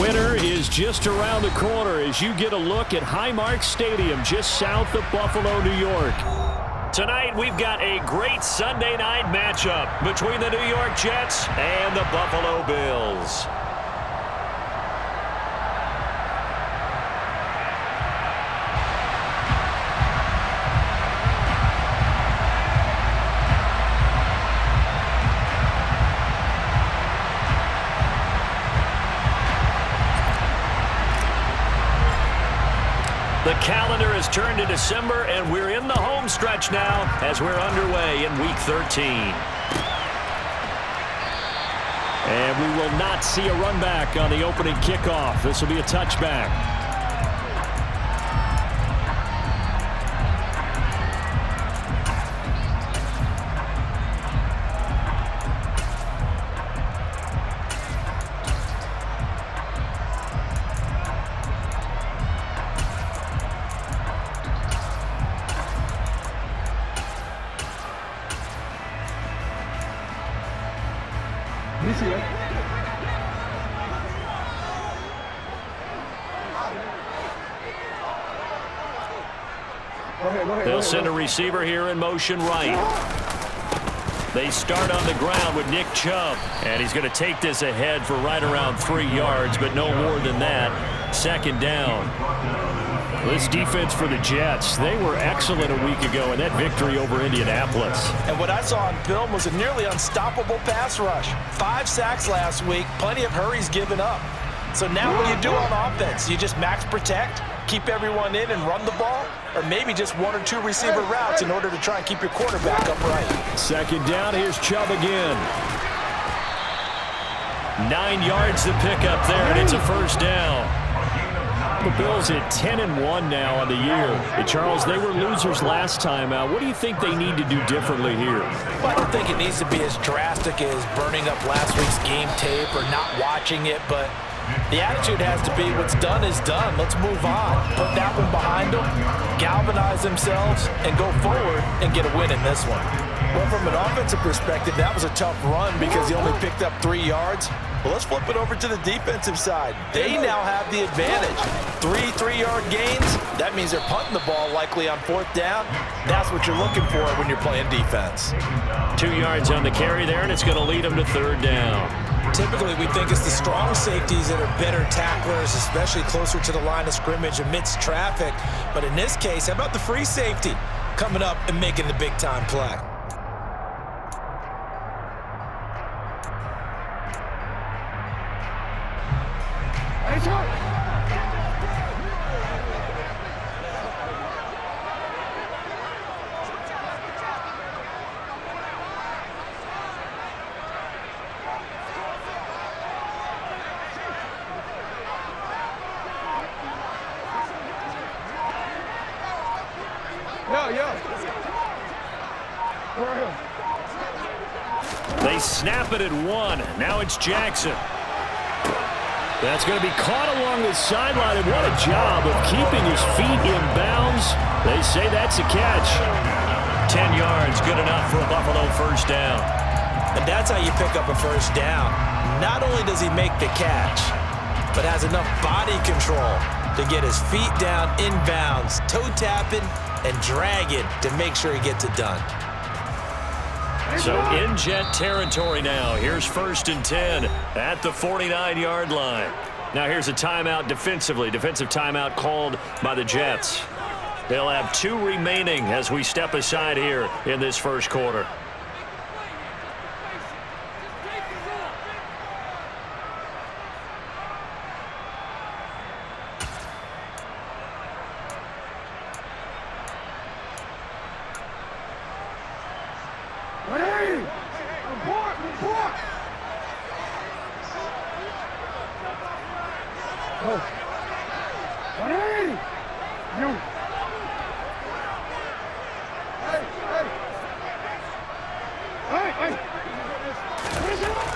Winter is just around the corner as you get a look at Highmark Stadium just south of Buffalo, New York. Tonight we've got a great Sunday night matchup between the New York Jets and the Buffalo Bills. The calendar has turned to December, and we're in the home stretch now as we're underway in Week 13. And we will not see a run back on the opening kickoff. This will be a touchback. They'll send a receiver here in motion right. They start on the ground with Nick Chubb. And he's going to take this ahead for right around 3 yards, but no more than that. Second down. This defense for the Jets, they were excellent a week ago in that victory over Indianapolis. And what I saw on film was a nearly unstoppable pass rush. 5 sacks last week, plenty of hurries given up. So now what do you do on offense? You just max protect, keep everyone in and run the ball, or maybe just 1 or 2 receiver routes in order to try and keep your quarterback upright. Second down, here's Chubb again. 9 yards to pick up there, and it's a first down. The Bills at 10-1 now on the year. And Charles, they were losers last time out. What do you think they need to do differently here? Well, I don't think it needs to be as drastic as burning up last week's game tape or not watching it, but the attitude has to be what's done is done. Let's move on. Put that one behind them, galvanize themselves, and go forward and get a win in this one. Well, from an offensive perspective, that was a tough run because he only picked up 3 yards. Well, let's flip it over to the defensive side. They now have the advantage. 3 3-yard gains. That means they're punting the ball likely on 4th down. That's what you're looking for when you're playing defense. 2 yards on the carry there, and it's going to lead them to 3rd down. Typically, we think it's the strong safeties that are better tacklers, especially closer to the line of scrimmage amidst traffic. But in this case, how about the free safety coming up and making the big-time play? They snap it at 1. Now it's Jackson. That's going to be caught along the sideline, and what a job of keeping his feet in bounds. They say that's a catch. 10 yards, good enough for a Buffalo first down. And that's how you pick up a first down. Not only does he make the catch, but has enough body control to get his feet down in bounds, toe tapping and dragging to make sure he gets it done. So in Jet territory now. Here's 1st and 10 at the 49-yard line. Now here's a timeout defensively. Defensive timeout called by the Jets. They'll have 2 remaining as we step aside here in this first quarter.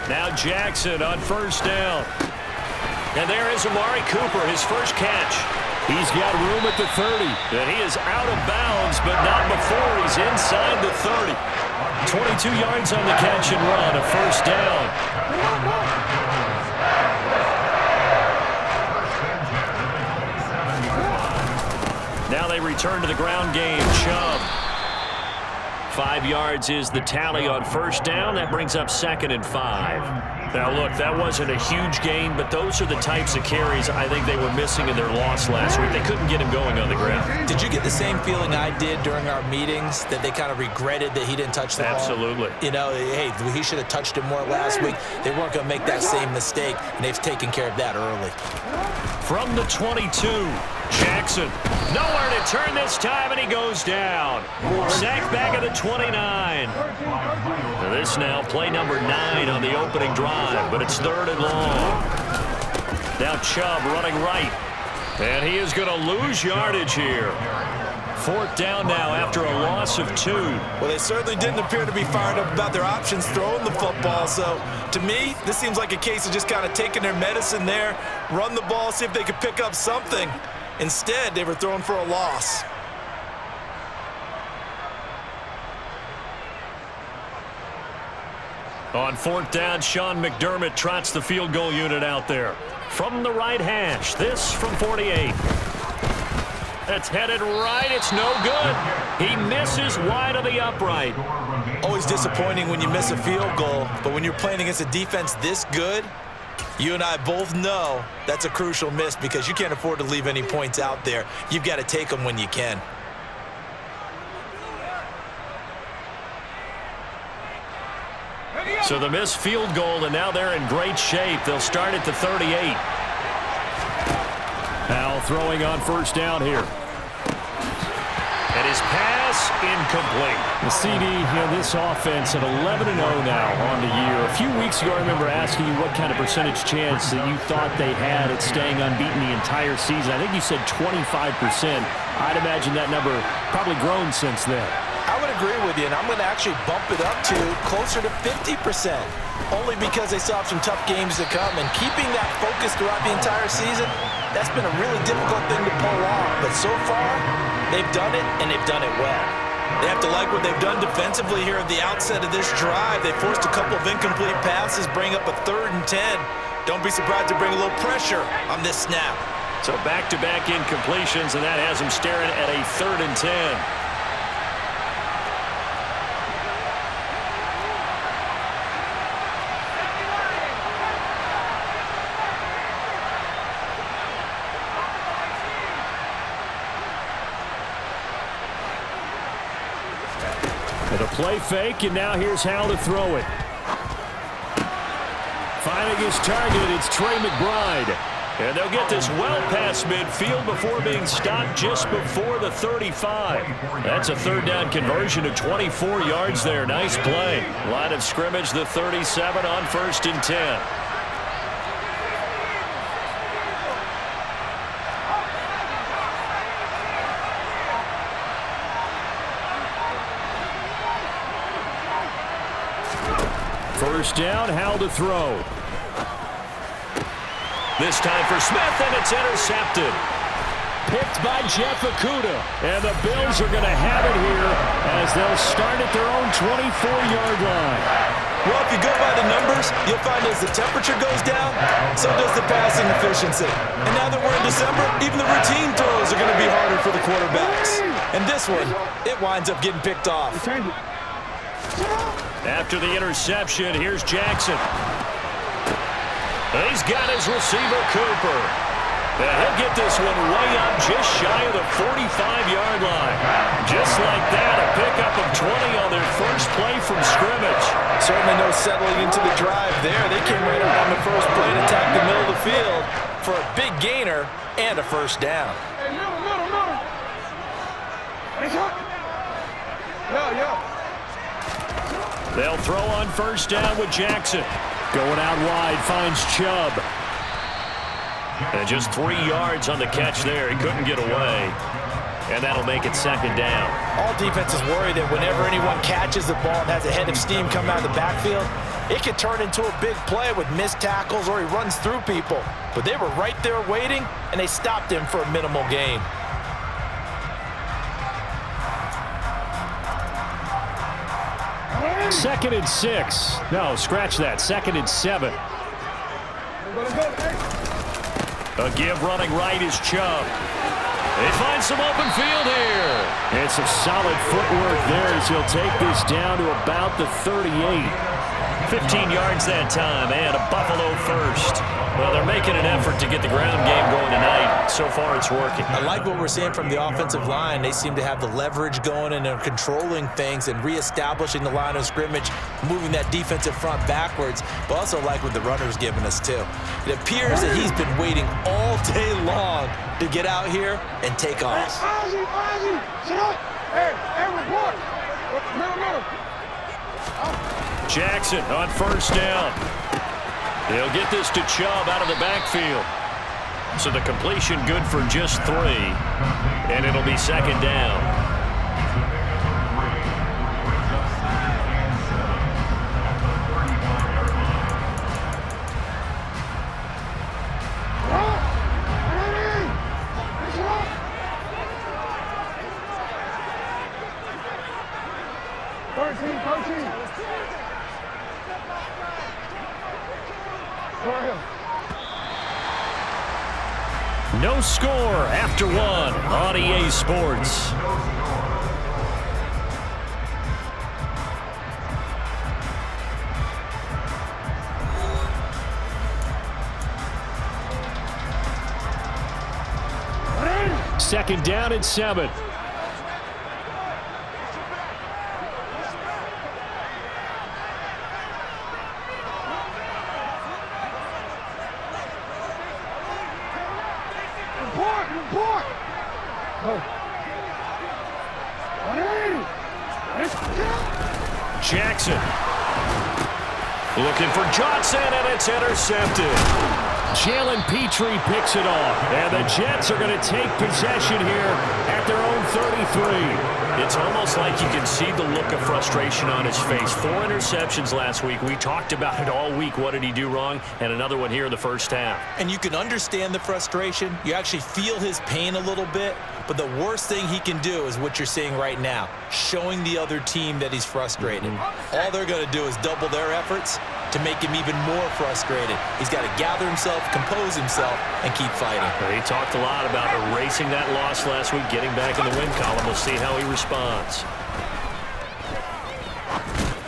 Now Jackson on first down. And there is Amari Cooper, his first catch. He's got room at the 30. And he is out of bounds, but not before he's inside the 30. 22 yards on the catch and run, a first down. Now they return to the ground game. Chubb. 5 yards is the tally on first down. That brings up 2nd and 5. Now, look, that wasn't a huge gain, but those are the types of carries I think they were missing in their loss last week. They couldn't get him going on the ground. Did you get the same feeling I did during our meetings, that they kind of regretted that he didn't touch the ball? Absolutely. You know, hey, he should have touched it more last week. They weren't going to make that same mistake, and they've taken care of that early. From the 22, Jackson. Nowhere to turn this time, and he goes down. Sacked back at the 29. Now this now play number 9 on the opening drive, but it's 3rd and long. Now Chubb running right, and he is going to lose yardage here. 4th down now after a loss of 2. Well, they certainly didn't appear to be fired up about their options throwing the football. So, to me, this seems like a case of just kind of taking their medicine there, run the ball, see if they could pick up something. Instead, they were throwing for a loss. On 4th down, Sean McDermott trots the field goal unit out there. From the right hash, this from 48. That's headed right. It's no good. He misses wide of the upright. Always disappointing when you miss a field goal, but when you're playing against a defense this good, you and I both know that's a crucial miss because you can't afford to leave any points out there. You've got to take them when you can. So the missed field goal, and now they're in great shape. They'll start at the 38. Now throwing on first down here. And his pass incomplete. The CD, this offense at 11-0 now on the year. A few weeks ago, I remember asking you what kind of percentage chance that you thought they had at staying unbeaten the entire season. I think you said 25%. I'd imagine that number probably grown since then. I would agree with you, and I'm going to actually bump it up to closer to 50%, only because they still have some tough games to come, and keeping that focus throughout the entire season, that's been a really difficult thing to pull off. But so far, they've done it, and they've done it well. They have to like what they've done defensively here at the outset of this drive. They forced a couple of incomplete passes, bring up a 3rd and 10. Don't be surprised to bring a little pressure on this snap. So back-to-back incompletions, and that has them staring at a 3rd and 10. And a play fake, and now here's how to throw it. Finding his target, it's Trey McBride. And they'll get this well past midfield before being stopped just before the 35. That's a 3rd down conversion of 24 yards there. Nice play. Line of scrimmage, the 37 on 1st and 10. First down, how to throw. This time for Smith, and it's intercepted. Picked by Jeff Okudah. And the Bills are going to have it here as they'll start at their own 24-yard line. Well, if you go by the numbers, you'll find as the temperature goes down, so does the passing efficiency. And now that we're in December, even the routine throws are going to be harder for the quarterbacks. And this one, it winds up getting picked off. After the interception, here's Jackson. He's got his receiver, Cooper. And he'll get this one way up just shy of the 45-yard line. Just like that, a pickup of 20 on their first play from scrimmage. Certainly no settling into the drive there. They came right out on the first play and attacked the middle of the field for a big gainer and a first down. They'll throw on first down with Jackson. Going out wide, finds Chubb. And just 3 yards on the catch there. He couldn't get away. And that'll make it 2nd down. All defenses worry that whenever anyone catches the ball and has a head of steam come out of the backfield, it could turn into a big play with missed tackles or he runs through people. But they were right there waiting, and they stopped him for a minimal gain. Second and 6. No, scratch that. 2nd and 7. A give running right is Chubb. They find some open field here. And some solid footwork there as he'll take this down to about the 38. 15 yards that time, and a Buffalo first. Well, they're making an effort to get the ground game going tonight. So far, it's working. I like what we're seeing from the offensive line. They seem to have the leverage going, and they're controlling things and reestablishing the line of scrimmage, moving that defensive front backwards, but also like what the runner's giving us, too. It appears that he's been waiting all day long to get out here and take off. Jackson on first down. He'll get this to Chubb out of the backfield. So the completion good for just 3, and it'll be second down. No score after 1 on EA Sports. Second down and 7. Jackson looking for Johnson, and it's intercepted. Jalen Petrie picks it off, and the Jets are going to take possession here at their own 33. It's almost like you can see the look of frustration on his face. 4 interceptions last week. We talked about it all week. What did he do wrong? And another one here in the first half. And you can understand the frustration. You actually feel his pain a little bit. But the worst thing he can do is what you're seeing right now, showing the other team that he's frustrated. All they're going to do is double their efforts to make him even more frustrated. He's got to gather himself, compose himself, and keep fighting. He talked a lot about erasing that loss last week, getting back in the win column. We'll see how he responds.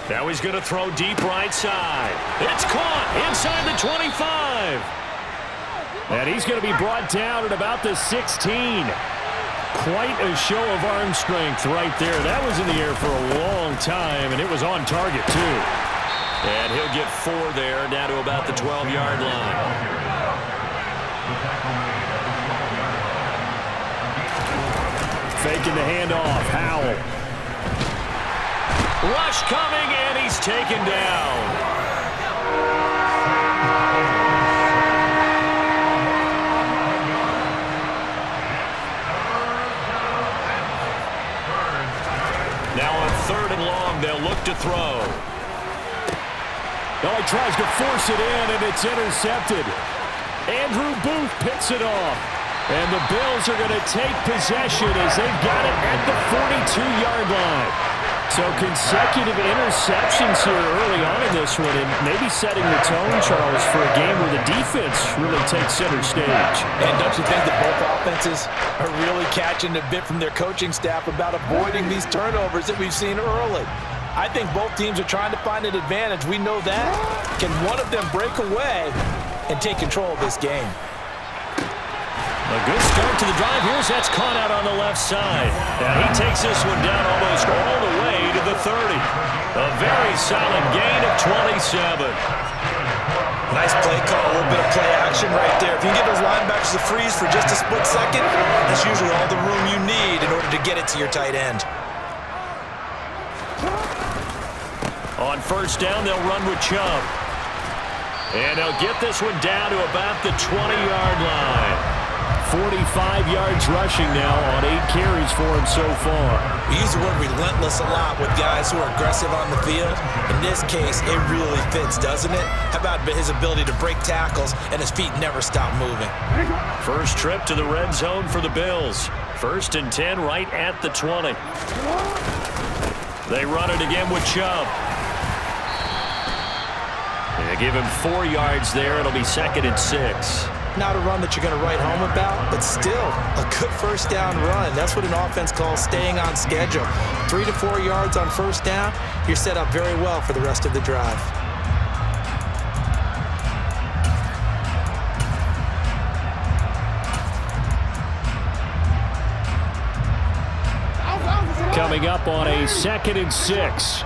Now he's going to throw deep right side. It's caught inside the 25. And he's going to be brought down at about the 16. Quite a show of arm strength right there. That was in the air for a long time, and it was on target, too. And he'll get 4 there, down to about the 12-yard line. Faking the handoff. Howell. Rush coming, and he's taken down. Now on 3rd and long, they'll look to throw. Oh, he tries to force it in, and it's intercepted. Andrew Booth picks it off. And the Bills are going to take possession as they've got it at the 42-yard line. So consecutive interceptions here early on in this one, and maybe setting the tone, Charles, for a game where the defense really takes center stage. And don't you think that both offenses are really catching a bit from their coaching staff about avoiding these turnovers that we've seen early? I think both teams are trying to find an advantage. We know that. Can one of them break away and take control of this game? A good start to the drive. Here's that's caught out on the left side. And he takes this one down almost all the way to the 30. A very solid gain of 27. Nice play call, a little bit of play action right there. If you can get those linebackers to freeze for just a split second, that's usually all the room you need in order to get it to your tight end. On first down, they'll run with Chubb. And they'll get this one down to about the 20-yard line. 45 yards rushing now on 8 carries for him so far. We use the word relentless a lot with guys who are aggressive on the field. In this case, it really fits, doesn't it? How about his ability to break tackles and his feet never stop moving? First trip to the red zone for the Bills. 1st and 10 right at the 20. They run it again with Chubb. They give him 4 yards there. It'll be 2nd and 6. Not a run that you're going to write home about, but still a good first down run. That's what an offense calls staying on schedule. 3 to 4 yards on first down, you're set up very well for the rest of the drive. Coming up on a 2nd and 6.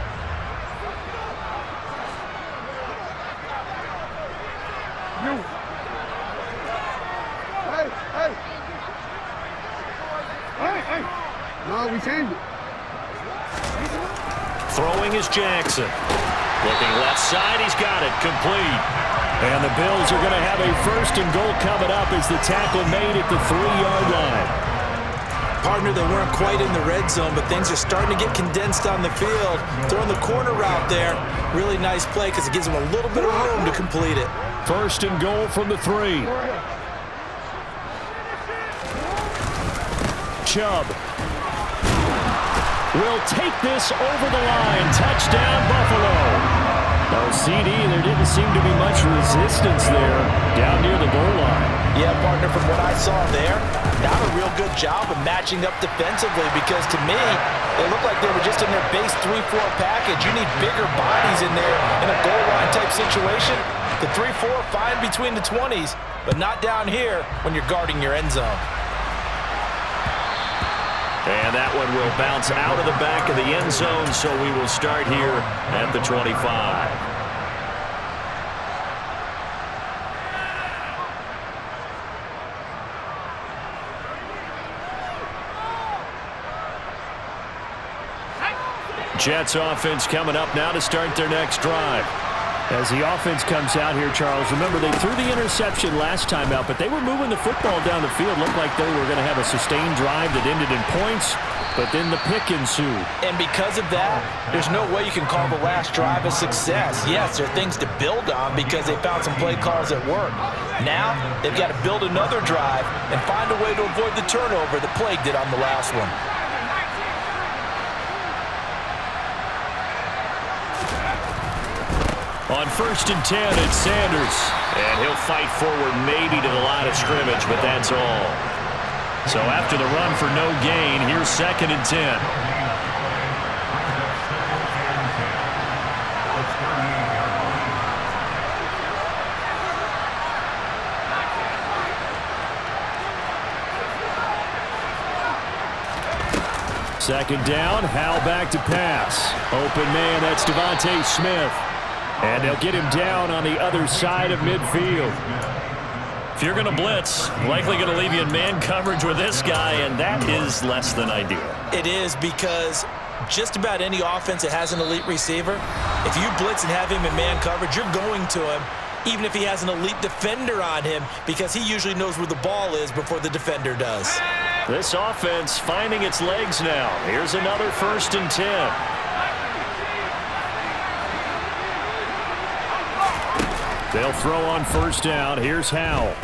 We changed it. Throwing is Jackson. Looking left side, he's got it, complete. And the Bills are going to have a 1st and goal coming up as the tackle made at the 3-yard line. Partner, they weren't quite in the red zone, but things are starting to get condensed on the field. Throwing the corner route there, really nice play because it gives them a little bit of room to complete it. 1st and goal from the 3. Chubb will take this over the line. Touchdown, Buffalo. No CD, there didn't seem to be much resistance there down near the goal line. Yeah, partner, from what I saw there, not a real good job of matching up defensively because to me, they looked like they were just in their base 3-4 package. You need bigger bodies in there in a goal line type situation. The 3-4 fine between the 20s, but not down here when you're guarding your end zone. And that one will bounce out of the back of the end zone, so we will start here at the 25. Jets offense coming up now to start their next drive. As the offense comes out here, Charles, remember they threw the interception last time out, but they were moving the football down the field. Looked like they were going to have a sustained drive that ended in points, but then the pick ensued. And because of that, there's no way you can call the last drive a success. Yes, there are things to build on because they found some play calls at work. Now, they've got to build another drive and find a way to avoid the turnover that plagued it on the last one. On 1st and 10, it's Sanders. And he'll fight forward maybe to the line of scrimmage, but that's all. So after the run for no gain, here's 2nd and 10. Second down, Howell back to pass. Open man, that's Devontae Smith. And they'll get him down on the other side of midfield. If you're going to blitz, likely going to leave you in man coverage with this guy, and that is less than ideal. It is because just about any offense that has an elite receiver, if you blitz and have him in man coverage, you're going to him, even if he has an elite defender on him, because he usually knows where the ball is before the defender does. This offense finding its legs now. Here's another 1st and 10. They'll throw on 1st down. Here's Howell.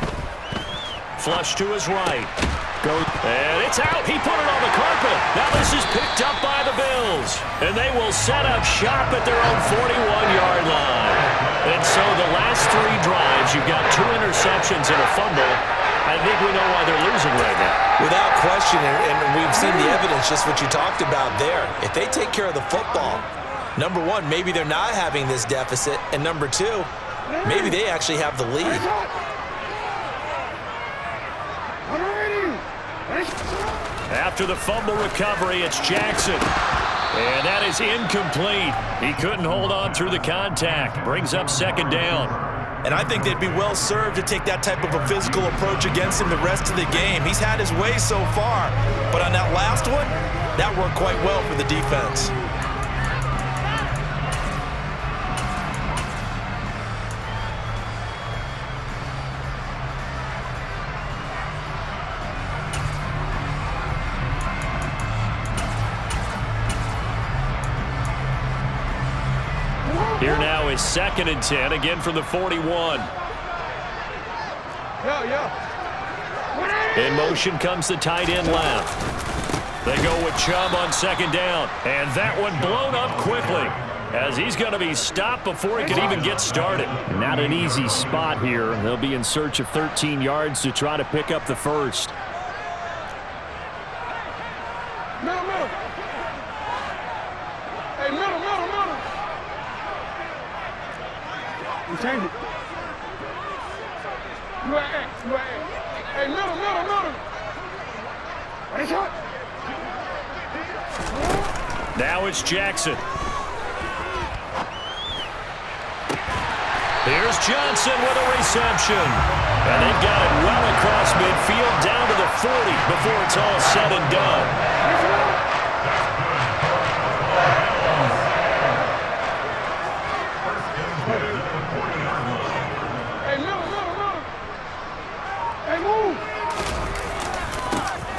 Flush to his right. And it's out. He put it on the carpet. Now this is picked up by the Bills. And they will set up shop at their own 41-yard line. And so the last 3 drives, you've got 2 interceptions and a fumble. I think we know why they're losing right now. Without question, and we've seen the evidence, just what you talked about there. If they take care of the football, number one, maybe they're not having this deficit. And number two, maybe they actually have the lead. After the fumble recovery, it's Jackson. And that is incomplete. He couldn't hold on through the contact. Brings up 2nd down. And I think they'd be well served to take that type of a physical approach against him the rest of the game. He's had his way so far. But on that last one, that worked quite well for the defense. Here now is 2nd and 10, again from the 41. In motion comes the tight end left. They go with Chubb on 2nd down, and that one blown up quickly. as he's going to be stopped before he can even get started. Not an easy spot here. They'll be in search of 13 yards to try to pick up the first. Middle, middle. Hey, middle, middle, middle. We change it. You at A. You at A. Hey, middle, middle, middle. Ready, shot. Now it's Jackson. Here's Johnson with a reception. And they've got it well across midfield down to the 40 before it's all said and done. Hey, middle, middle, middle. Hey, move.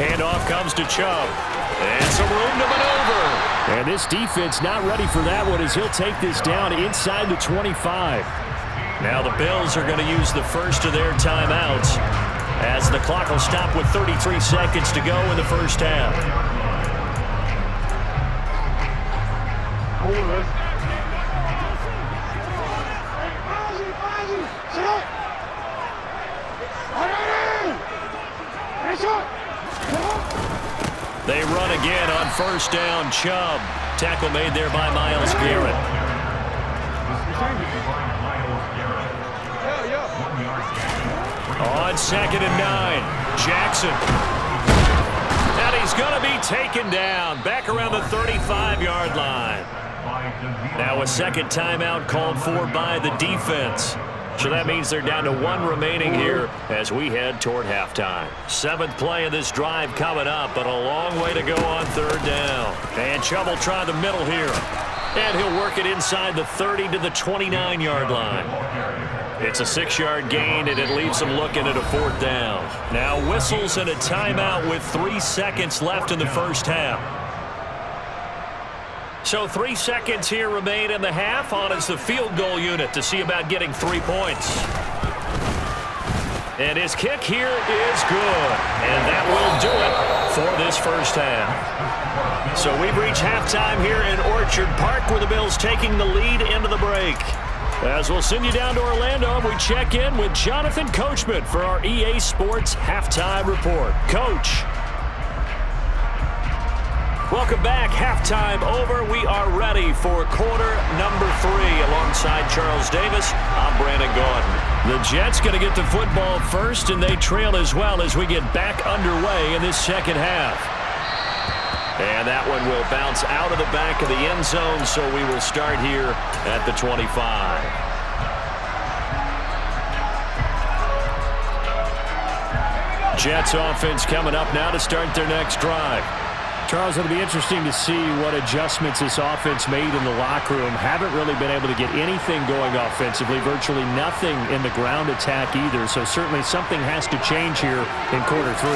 Handoff comes to Chubb. And some room to maneuver. And this defense not ready for that one as he'll take this down inside the 25. Now the Bills are going to use the first of their timeouts as the clock will stop with 33 seconds to go in the first half. They run again on first down. Chubb. Tackle made there by Myles Garrett. On 2nd and 9, Jackson. And he's going to be taken down back around the 35-yard line. Now a second timeout called for by the defense. So that means they're down to one remaining here as we head toward halftime. 7th play of this drive coming up, but a long way to go on 3rd down. And Chubb will try the middle here. And he'll work it inside the 30 to the 29-yard line. It's a 6-yard gain, and it leaves them looking at a 4th down. Now whistles and a timeout with 3 seconds left in the first half. So 3 seconds here remain in the half. On is the field goal unit to see about getting 3 points. And his kick here is good. And that will do it for this first half. So we've reached halftime here in Orchard Park with the Bills taking the lead into the break. As we'll send you down to Orlando, we check in with Jonathan Coachman for our EA Sports Halftime Report. Coach. Welcome back. Halftime over. We are ready for quarter number 3. Alongside Charles Davis, I'm Brandon Gaudin. The Jets going to get the football first, and they trail as well as we get back underway in this second half. And that one will bounce out of the back of the end zone, so we will start here at the 25. Jets offense coming up now to start their next drive. Charles, it'll be interesting to see what adjustments this offense made in the locker room. Haven't really been able to get anything going offensively, virtually nothing in the ground attack either. So certainly something has to change here in quarter 3.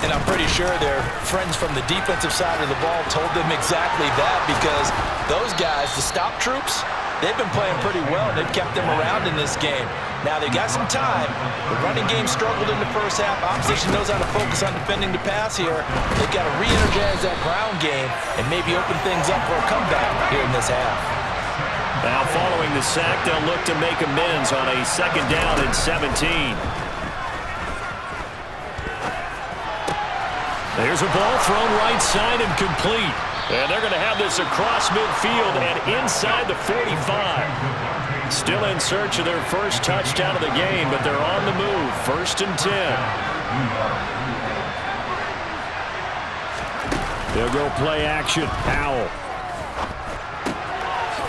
And I'm pretty sure their friends from the defensive side of the ball told them exactly that, because those guys, the stop troops, they've been playing pretty well. They've kept them around in this game. Now they've got some time. The running game struggled in the first half. Opposition knows how to focus on defending the pass here. They've got to re-energize that ground game and maybe open things up for a comeback here in this half. Now following the sack, they'll look to make amends on a 2nd down and 17. There's a ball thrown right side and complete. And they're going to have this across midfield and inside the 45. Still in search of their first touchdown of the game, but they're on the move. 1st and 10. They'll go play action. Powell.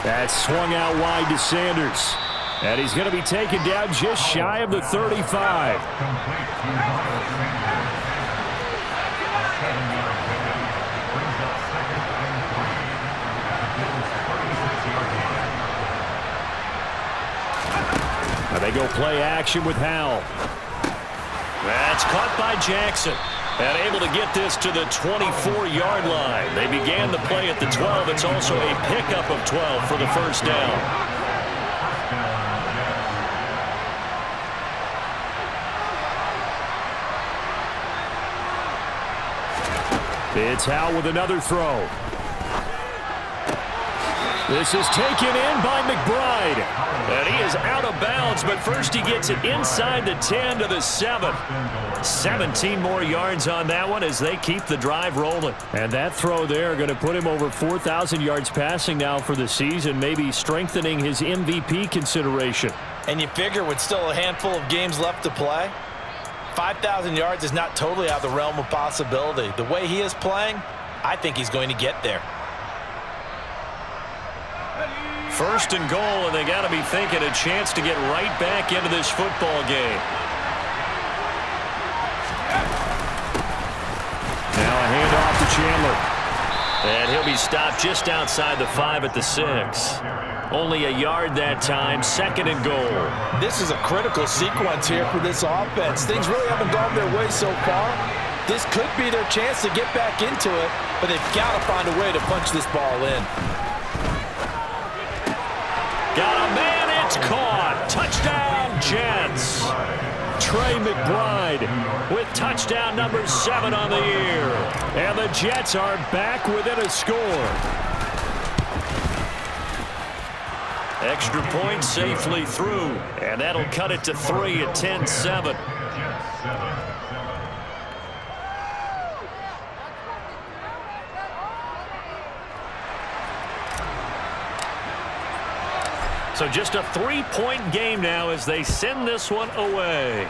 That's swung out wide to Sanders. And he's going to be taken down just shy of the 35. They go play action with Howell. That's caught by Jackson. And able to get this to the 24-yard line. They began the play at the 12. It's also a pickup of 12 for the first down. It's Howell with another throw. This is taken in by McBride. And he is out of bounds, but first he gets it inside the 10 to the 7. 17 more yards on that one as they keep the drive rolling. And that throw there going to put him over 4,000 yards passing now for the season, maybe strengthening his MVP consideration. And you figure with still a handful of games left to play, 5,000 yards is not totally out of the realm of possibility. The way he is playing, I think he's going to get there. First and goal, and they got to be thinking a chance to get right back into this football game. Now a handoff to Chandler. And he'll be stopped just outside the 5 at the 6. Only a yard that time, second and goal. This is a critical sequence here for this offense. Things really haven't gone their way so far. This could be their chance to get back into it, but they've got to find a way to punch this ball in. Got a man, it's caught. Touchdown, Jets. Trey McBride with touchdown number 7 on the year. And the Jets are back within a score. Extra point safely through, and that'll cut it to 3 at 10-7. So just a 3-point game now as they send this one away.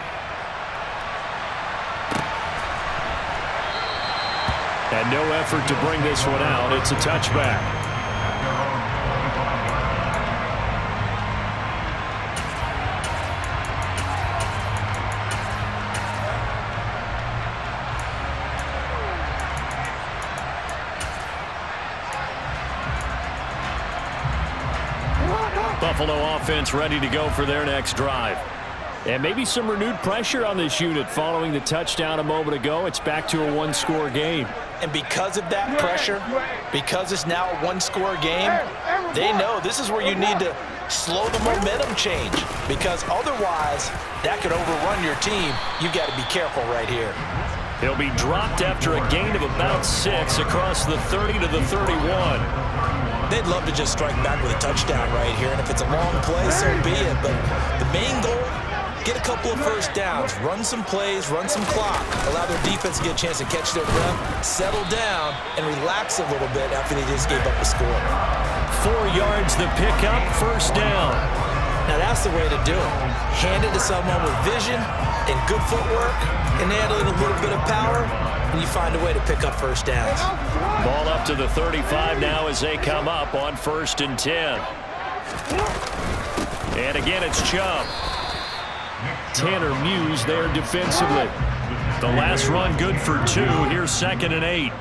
And no effort to bring this one out. It's a touchback. Buffalo offense ready to go for their next drive. And maybe some renewed pressure on this unit following the touchdown a moment ago. It's back to a one-score game. And because of that pressure, because it's now a one-score game, they know this is where you need to slow the momentum change, because otherwise that could overrun your team. You've got to be careful right here. He'll be dropped after a gain of about 6 across the 30 to the 31. They'd love to just strike back with a touchdown right here, and if it's a long play, so be it. But the main goal, get a couple of first downs, run some plays, run some clock, allow their defense to get a chance to catch their breath, settle down, and relax a little bit after they just gave up a score. 4 yards the pickup, first down. Now that's the way to do it. Hand it to someone with vision and good footwork, and add in a little bit of power, and you find a way to pick up first downs. Ball up to the 35 now as they come up on 1st and 10. And again, it's Chubb. Tanner Muse there defensively. The last run good for 2. Here's 2nd and 8.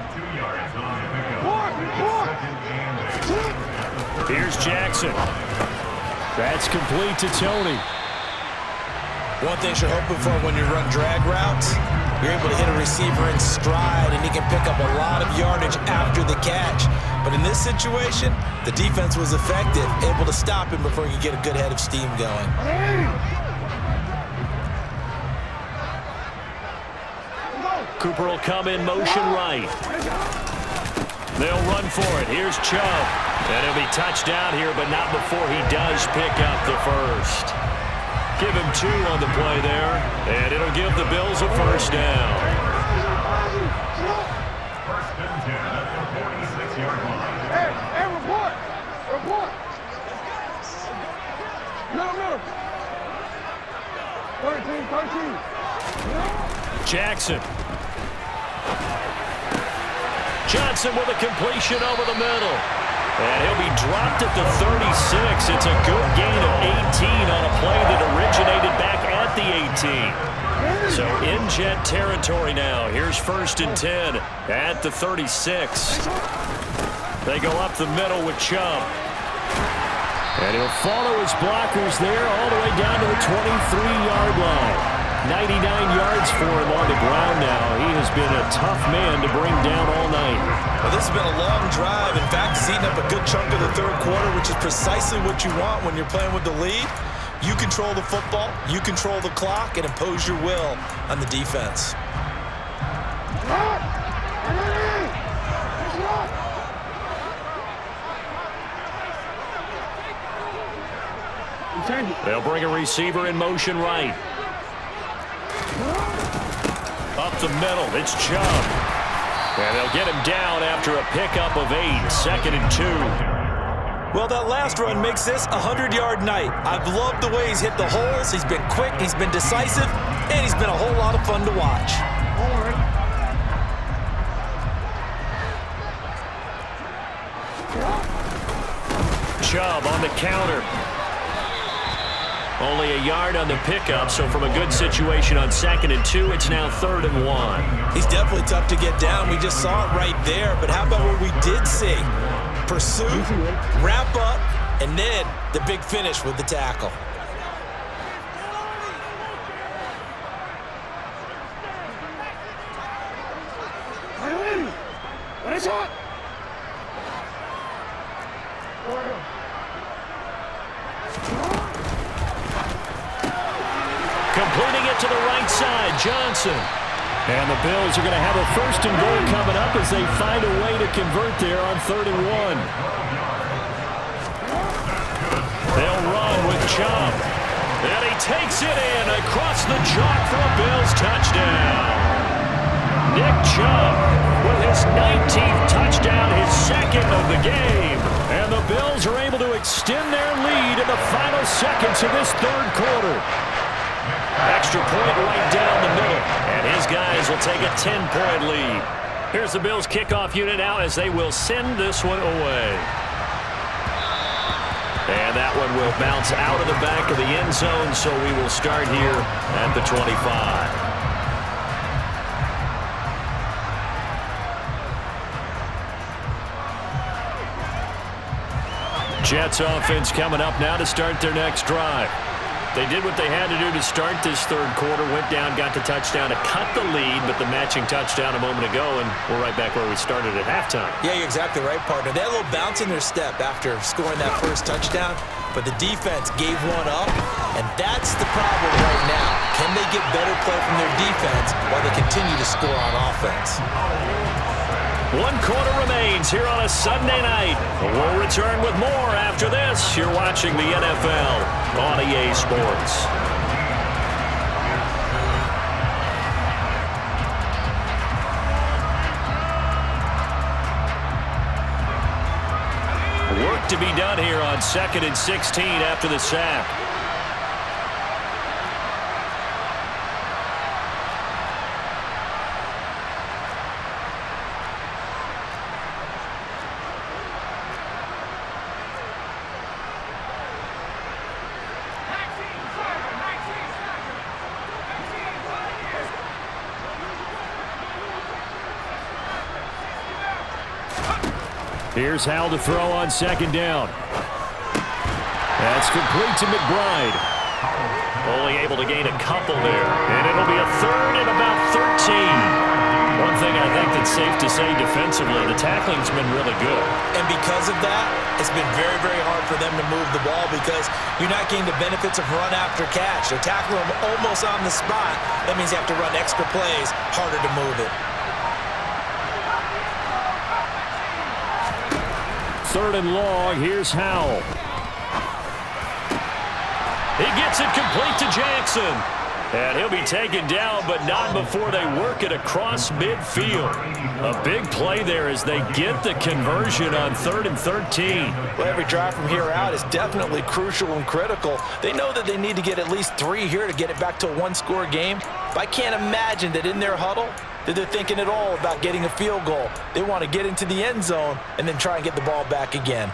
Here's Jackson. That's complete to Tony. One thing you're hoping for when you run drag routes, you're able to hit a receiver in stride, and he can pick up a lot of yardage after the catch. But in this situation, the defense was effective, able to stop him before he could get a good head of steam going. Cooper will come in motion right. They'll run for it. Here's Chubb. And he'll be touched down here, but not before he does pick up the first. Give him 2 on the play there, and it'll give the Bills a first down. First and 10 at the 46-yard line. Hey, report. Middle. 13. Jackson. Johnson with a completion over the middle. And he'll be dropped at the 36. It's a good gain of 18 on a play that originated back at the 18. So in Jet territory now. Here's 1st and 10 at the 36. They go up the middle with Chubb. And he'll follow his blockers there all the way down to the 23-yard line. 99 yards for him on the ground now. He has been a tough man to bring down all night. Well, this has been a long drive. In fact, he's eaten up a good chunk of the third quarter, which is precisely what you want when you're playing with the lead. You control the football, you control the clock, and impose your will on the defense. They'll bring a receiver in motion right. Up the middle, it's Chubb. And they'll get him down after a pickup of 8, 2nd and 2. Well, that last run makes this a 100-yard night. I've loved the way he's hit the holes. He's been quick, he's been decisive, and he's been a whole lot of fun to watch. Chubb on the counter. Only a yard on the pickup, so from a good situation on 2nd and 2, it's now 3rd and 1. He's definitely tough to get down. We just saw it right there, but how about what we did see? Pursuit, wrap up, and then the big finish with the tackle. Completing it to the right side, Johnson. And the Bills are going to have a 1st and goal coming up as they find a way to convert there on 3rd and 1. They'll run with Chubb. And he takes it in across the chalk for a Bills touchdown. Nick Chubb with his 19th touchdown, his 2nd of the game. And the Bills are able to extend their lead in the final seconds of this 3rd quarter. Extra point right down the middle. And his guys will take a 10-point lead. Here's the Bills kickoff unit now as they will send this one away. And that one will bounce out of the back of the end zone, so we will start here at the 25. Jets offense coming up now to start their next drive. They did what they had to do to start this 3rd quarter, went down, got the touchdown to cut the lead, but the matching touchdown a moment ago, and we're right back where we started at halftime. Yeah, you're exactly right, partner. They had a little bounce in their step after scoring that first touchdown, but the defense gave one up, and that's the problem right now. Can they get better play from their defense while they continue to score on offense? 1 quarter remains here on a Sunday night. We'll return with more after this. You're watching the NFL on EA Sports. Work to be done here on 2nd and 16 after the sack. Here's Howell to throw on 2nd down. That's complete to McBride. Only able to gain a couple there. And it'll be a 3rd and about 13. One thing I think that's safe to say defensively, the tackling's been really good. And because of that, it's been very, very hard for them to move the ball because you're not getting the benefits of run after catch. They're tackling them almost on the spot. That means you have to run extra plays, harder to move it. 3rd and long, here's Howell. He gets it complete to Jackson. And he'll be taken down, but not before they work it across midfield. A big play there as they get the conversion on 3rd and 13. Well, every drive from here out is definitely crucial and critical. They know that they need to get at least 3 here to get it back to a 1-score game. But I can't imagine that in their huddle that they're thinking at all about getting a field goal. They want to get into the end zone and then try and get the ball back again.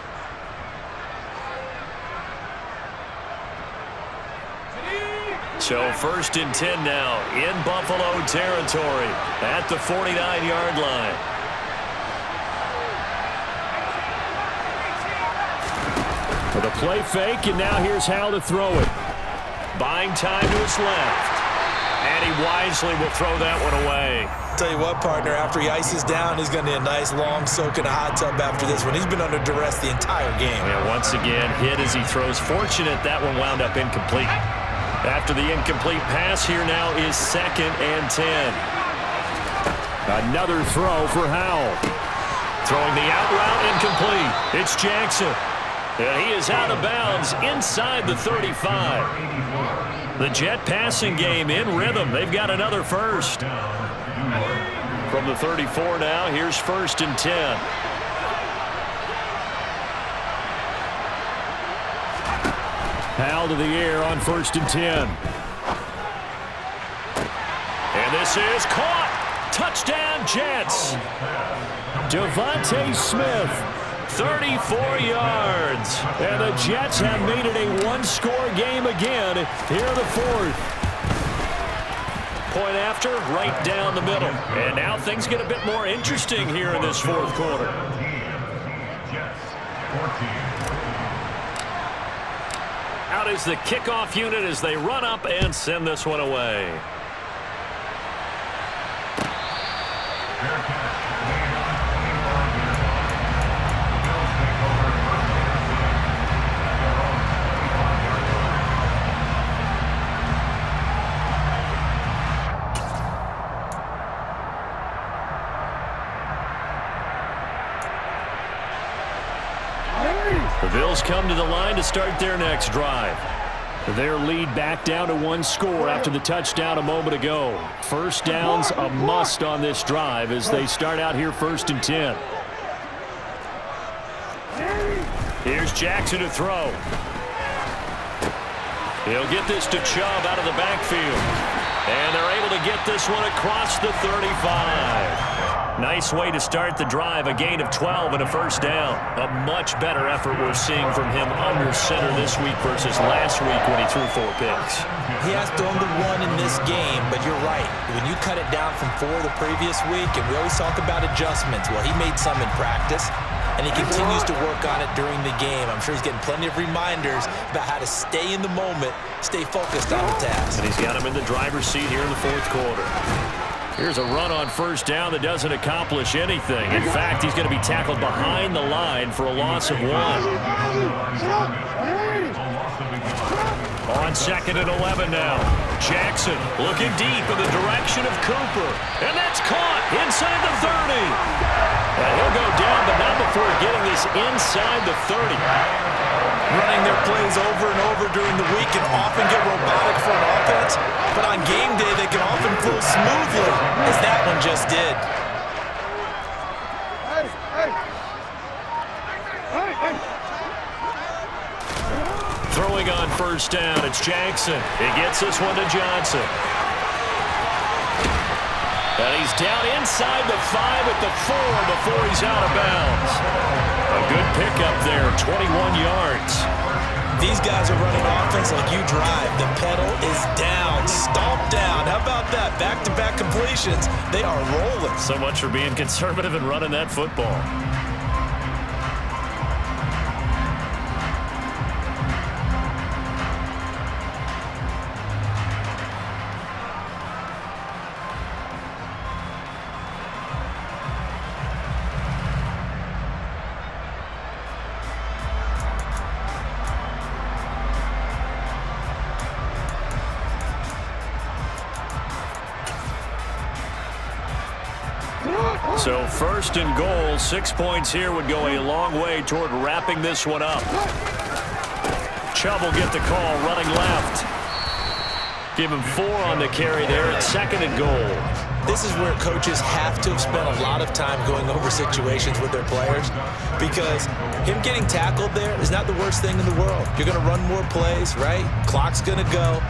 So 1st and 10 now in Buffalo territory at the 49-yard line. For the play fake, and now here's Howell to throw it. Buying time to his left. And he wisely will throw that one away. Tell you what, partner, after he ices down, he's going to need a nice long soak in a hot tub after this one. He's been under duress the entire game. Yeah, once again, hit as he throws. Fortunate that one wound up incomplete. After the incomplete pass, here now is 2nd and 10. Another throw for Howell. Throwing the out route incomplete. It's Jackson. And he is out of bounds inside the 35. The Jet passing game in rhythm. They've got another first. From the 34 now, here's 1st and 10. Powell to the air on 1st and 10. And this is caught. Touchdown, Jets. Devontae Smith, 34 yards. And the Jets have made it a one-score game again here in the 4th. Point after, right down the middle. And now things get a bit more interesting here in this 4th quarter. Out is the kickoff unit as they run up and send this one away. The Bills come to the line to start their next drive. Their lead back down to 1 score after the touchdown a moment ago. First down's a must on this drive as they start out here 1st and 10. Here's Jackson to throw. He'll get this to Chubb out of the backfield. And they're able to get this one across the 35. Nice way to start the drive, a gain of 12 and a first down. A much better effort we're seeing from him under center this week versus last week when he threw 4 picks. He has thrown the 1 in this game, but you're right. When you cut it down from 4 the previous week, and we always talk about adjustments, well, he made some in practice, and he continues to work on it during the game. I'm sure he's getting plenty of reminders about how to stay in the moment, stay focused on the task. And he's got him in the driver's seat here in the 4th quarter. Here's a run on first down that doesn't accomplish anything. In fact, he's going to be tackled behind the line for a loss of 1. On 2nd and 11 now. Jackson looking deep in the direction of Cooper. And that's caught inside the 30. And he'll go down, but not before getting this inside the 30. Running their plays over and over during the week can often get robotic for an offense, but on game day they can often flow smoothly, as that one just did. Throwing on first down, it's Jackson. He gets this one to Johnson. And he's down inside the 5 at the 4 before he's out of bounds. A good pickup there, 21 yards. These guys are running offense like you drive. The pedal is down, stomp down. How about that? Back-to-back completions. They are rolling. So much for being conservative and running that football. So 1st and goal, 6 points here would go a long way toward wrapping this one up. Chubb will get the call, running left. Give him 4 on the carry there at 2nd and goal. This is where coaches have to have spent a lot of time going over situations with their players, because him getting tackled there is not the worst thing in the world. You're going to run more plays, right? Clock's going to go.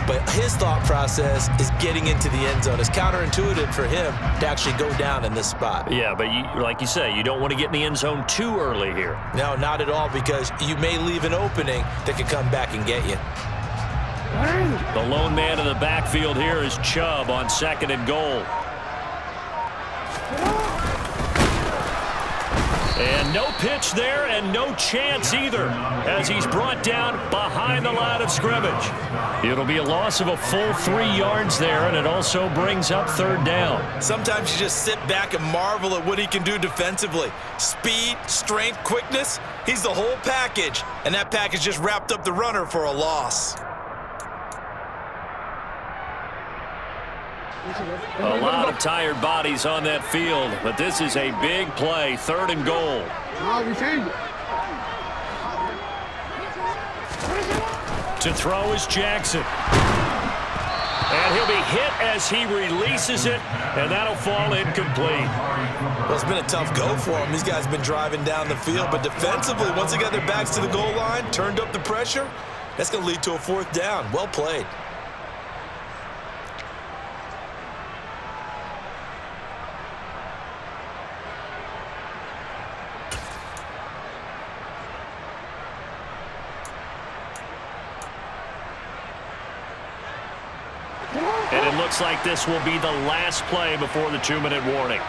But his thought process is getting into the end zone. It's counterintuitive for him to actually go down in this spot. Yeah, but like you say, you don't want to get in the end zone too early here. No, not at all, because you may leave an opening that could come back and get you. The lone man in the backfield here is Chubb on 2nd and goal. And no pitch there and no chance either as he's brought down behind the line of scrimmage. It'll be a loss of a full 3 yards there, and it also brings up 3rd down. Sometimes you just sit back and marvel at what he can do defensively. Speed, strength, quickness, he's the whole package. And that package just wrapped up the runner for a loss. A lot of tired bodies on that field, but this is a big play, 3rd and goal. To throw is Jackson. And he'll be hit as he releases it, and that'll fall incomplete. Well, it's been a tough go for him. These guys have been driving down the field, but defensively, once they got their backs to the goal line, turned up the pressure, that's going to lead to a 4th down. Well played. And it looks like this will be the last play before the 2-minute warning.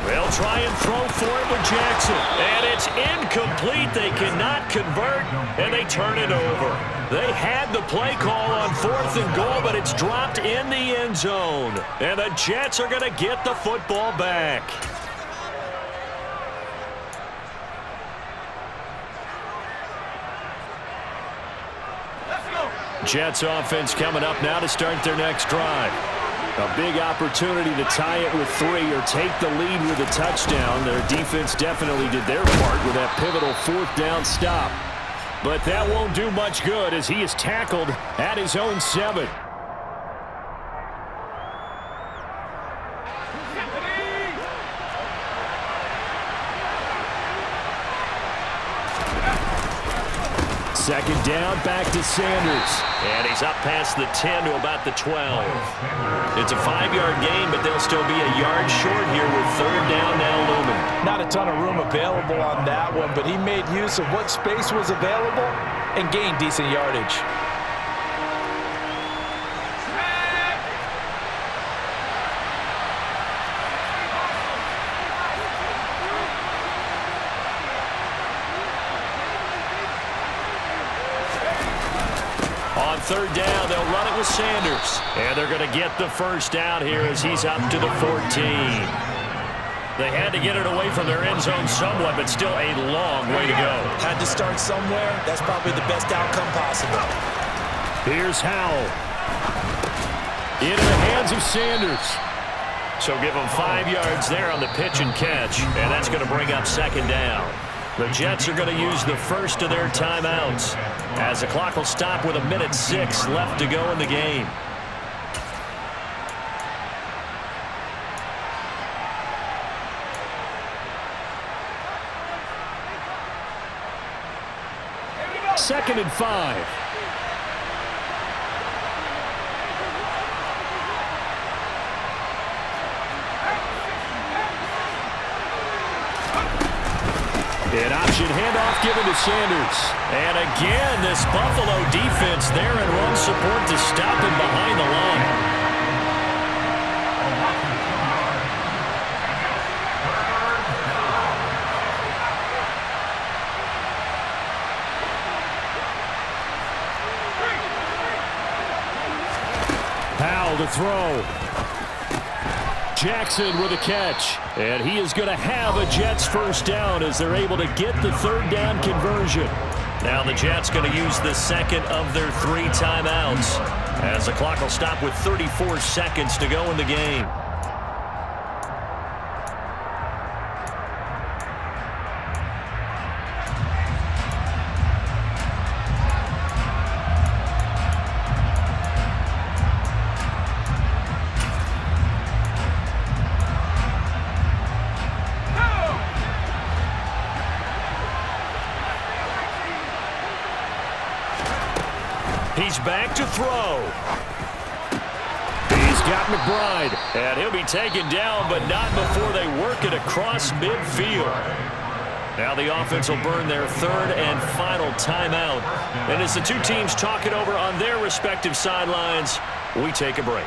They'll try and throw for it with Jackson. And it's incomplete. They cannot convert, and they turn it over. They had the play call on 4th and goal, but it's dropped in the end zone. And the Jets are going to get the football back. Jets offense coming up now to start their next drive. A big opportunity to tie it with 3 or take the lead with a touchdown. Their defense definitely did their part with that pivotal 4th down stop. But that won't do much good as he is tackled at his own 7. Second down, back to Sanders. And he's up past the 10 to about the 12. It's a 5-yard gain, but they'll still be a yard short here with 3rd down now looming. Not a ton of room available on that one, but he made use of what space was available and gained decent yardage. On 3rd down, they'll run it with Sanders. And they're going to get the first down here as he's up to the 14. They had to get it away from their end zone somewhat, but still a long way to go. Had to start somewhere. That's probably the best outcome possible. Here's Howell. Into the hands of Sanders. So give him 5 yards there on the pitch and catch, and that's going to bring up 2nd down. The Jets are going to use the first of their timeouts as the clock will stop with 1:06 left to go in the game. Second and 5. An option handoff given to Sanders. And again, this Buffalo defense there in run support to stop him behind the line. Powell to throw. Jackson with a catch. And he is going to have a Jets first down as they're able to get the 3rd down conversion. Now the Jets going to use the second of their 3 timeouts as the clock will stop with 34 seconds to go in the game. He's back to throw. He's got McBride, and he'll be taken down, but not before they work it across midfield. Now the offense will burn their 3rd and final timeout. And as the two teams talk it over on their respective sidelines, we take a break.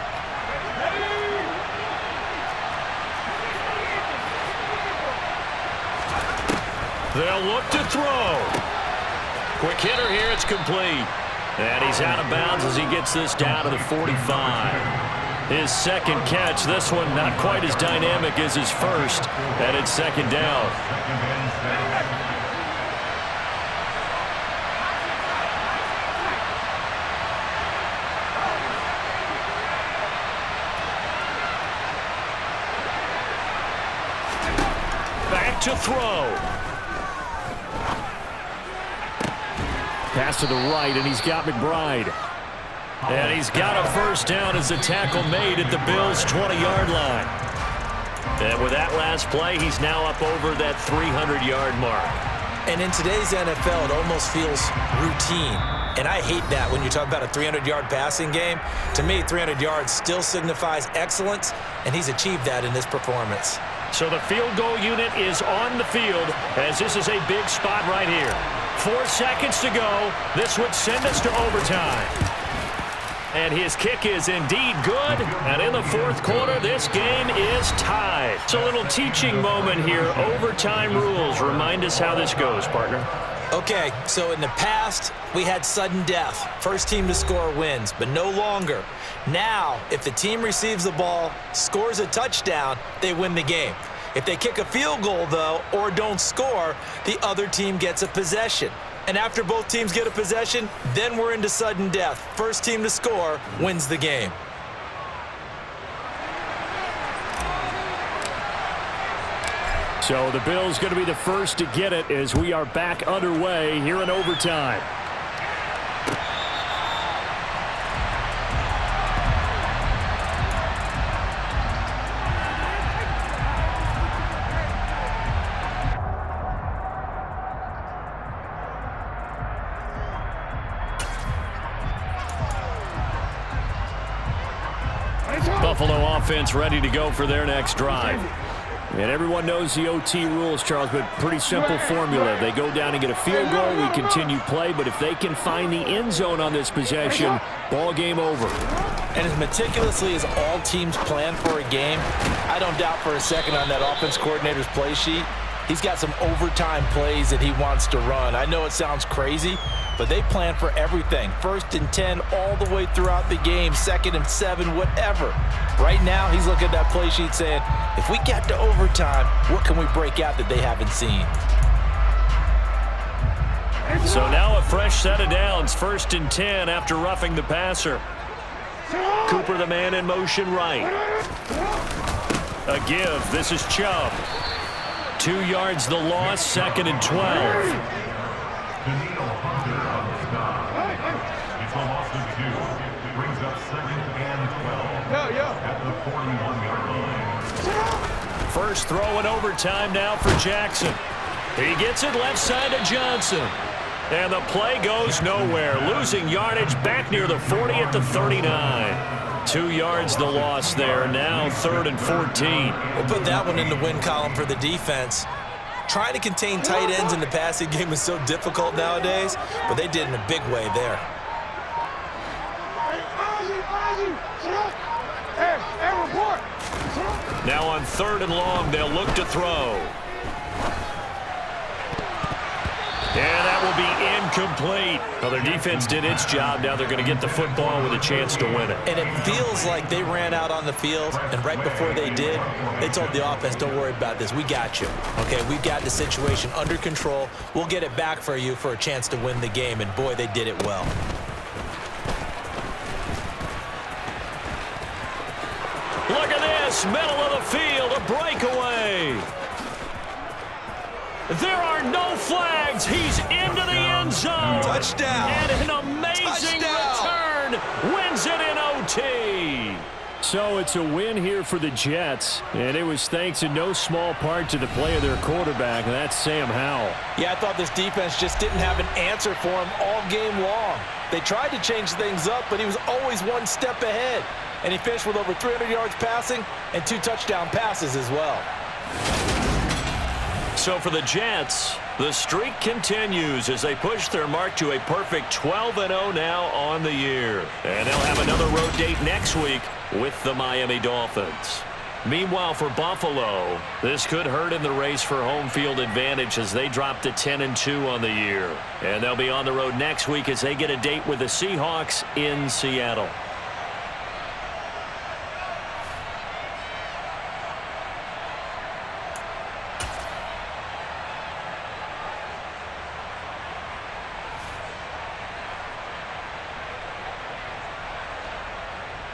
They'll look to throw. Quick hitter here, it's complete. And he's out of bounds as he gets this down to the 45. His 2nd catch, this one not quite as dynamic as his first, and it's 2nd down. to throw. Pass to the right, and he's got McBride. And he's got a first down as the tackle made at the Bills' 20-yard line. And with that last play, he's now up over that 300-yard mark. And in today's NFL, it almost feels routine. And I hate that when you talk about a 300-yard passing game. To me, 300 yards still signifies excellence, and he's achieved that in this performance. So the field goal unit is on the field as this is a big spot right here. 4 seconds to go. This would send us to overtime. And his kick is indeed good. And in the fourth quarter, this game is tied. It's a little teaching moment here. Overtime rules. Remind us how this goes, partner. Okay, so in the past, we had sudden death. First team to score wins, but no longer. Now, if the team receives the ball, scores a touchdown, they win the game. If they kick a field goal, though, or don't score, the other team gets a possession. And after both teams get a possession, then we're into sudden death. First team to score wins the game. So the Bills going to be the first to get it as we are back underway here in overtime. Buffalo offense ready to go for their next drive. And everyone knows the OT rules, Charles, but pretty simple formula. They go down and get a field goal, we continue play, but if they can find the end zone on this possession, ball game over. And as meticulously as all teams plan for a game, I don't doubt for a second on that offense coordinator's play sheet, he's got some overtime plays that he wants to run. I know it sounds crazy, but they plan for everything. 1st and 10 all the way throughout the game, 2nd and 7, whatever. Right now, he's looking at that play sheet saying, if we get to overtime, what can we break out that they haven't seen? So now a fresh set of downs. 1st and 10 after roughing the passer. Cooper, the man in motion right. A give. This is Chubb. 2 yards the loss, 2nd and 12. First throw in overtime now for Jackson. He gets it left side to Johnson. And the play goes nowhere. Losing yardage back near the 40 at the 39. 2 yards the loss there. Now 3rd and 14. We'll put that one in the win column for the defense. Trying to contain tight ends in the passing game is so difficult nowadays, but they did in a big way there. Now on 3rd and long, they'll look to throw. And that will be incomplete. Well, their defense did its job. Now they're going to get the football with a chance to win it. And it feels like they ran out on the field, and right before they did, they told the offense, don't worry about this. We got you. Okay, we've got the situation under control. We'll get it back for you for a chance to win the game, and boy, they did it well. Look at this, middle of the field, a breakaway. There are no flags. He's into the end zone. Touchdown. And an amazing return wins it in OT. So it's a win here for the Jets, and it was thanks in no small part to the play of their quarterback, and that's Sam Howell. Yeah, I thought this defense just didn't have an answer for him all game long. They tried to change things up, but he was always one step ahead. And he finished with over 300 yards passing and 2 touchdown passes as well. So for the Jets, the streak continues as they push their mark to a perfect 12-0 now on the year. And they'll have another road date next week with the Miami Dolphins. Meanwhile, for Buffalo, this could hurt in the race for home field advantage as they drop to 10-2 on the year. And they'll be on the road next week as they get a date with the Seahawks in Seattle.